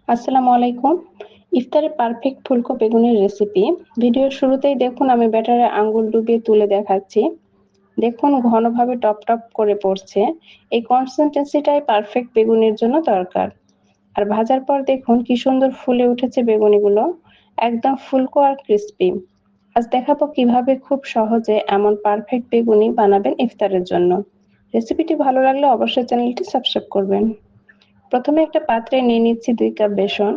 আসসালামু আলাইকুম। ইফতারে পারফেক্ট ফুলকো বেগুনের রেসিপি। ভিডিওর শুরুতেই দেখুন আমি ব্যাটারে আঙ্গুল ডুবিয়ে তুলে দেখাচ্ছি। দেখুন ঘনভাবে টপ টপ করে পড়ছে। এই কনসিস্টেন্সিটাই পারফেক্ট বেগুনের জন্য দরকার। আর ভাজার পর দেখুন কি সুন্দর ফুলে উঠেছে বেগুনিগুলো, একদম ফুলকো আর ক্রিস্পি। আজ দেখাবো কিভাবে খুব সহজে এমন পারফেক্ট বেগুনি বানাবেন ইফতারের জন্য। রেসিপিটি ভালো লাগলে অবশ্যই চ্যানেলটি সাবস্ক্রাইব করবেন। প্রথমে একটা পাত্রে নিয়ে নিচ্ছি 2 কাপ বেসন।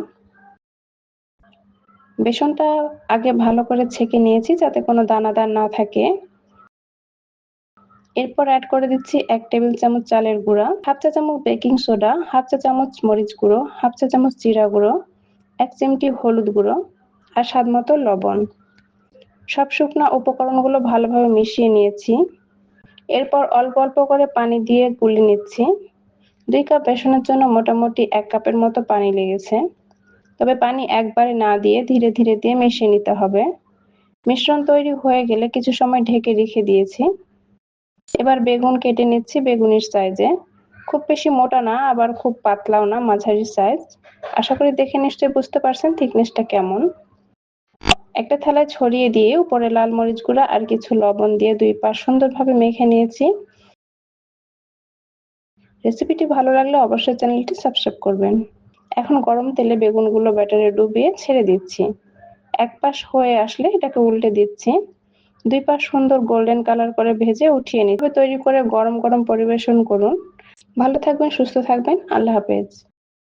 বেসনটা আগে ভালো করে ছেঁকে নিয়েছি যাতে কোনো দানাদার না থাকে। এরপর অ্যাড করে দিচ্ছি 1 টেবিল চামচ চালের গুঁড়া, হাফ চা চামচ বেকিং সোডা, হাফ চা চামচ মরিচ গুঁড়ো, হাফ চা চামচ জিরা গুঁড়ো, 1 চিমটি হলুদ গুঁড়ো আর স্বাদ মতো লবণ। সব শুকনা উপকরণগুলো ভালোভাবে মিশিয়ে নিয়েছি। এরপর অল্প অল্প করে পানি দিয়ে গুলিয়ে নিচ্ছি। 2 কাপ বেসনের জন্য মোটামুটি 1 কাপের মতো পানি লেগেছে। তবে পানি একবারে না দিয়ে ধীরে ধীরে দিয়ে মিশিয়ে নিতে হবে। মিশ্রণ তৈরি হয়ে গেলে কিছু সময় ঢেকে রেখে দিয়েছি। এবার বেগুন কেটে নিচ্ছি বেগুনির সাইজে। খুব বেশি মোটা না আবার খুব পাতলাও না, মাঝারি সাইজ। আশা করি দেখে নিশ্চয়ই বুঝতে পারছেন থিকনেসটা কেমন। একটা থালায় ছড়িয়ে দিয়ে উপরে লাল মরিচ গুঁড়া আর কিছু লবণ দিয়ে 2 পাশ সুন্দরভাবে মেখে নিয়েছি। রেসিপিটি ভালো লাগলে অবশ্যই চ্যানেলটি সাবস্ক্রাইব করবেন। এখন গরম তেলে বেগুনগুলো ব্যাটারে ডুবিয়ে ছেড়ে দিচ্ছি। এক পাশ হয়ে আসলে এটাকে উল্টে দিচ্ছি। 2 পাশ সুন্দর গোল্ডেন কালার করে ভেজে উঠিয়ে নিতে তৈরি করে গরম গরম পরিবেশন করুন। ভালো থাকবেন, সুস্থ থাকবেন। আল্লাহ হাফেজ।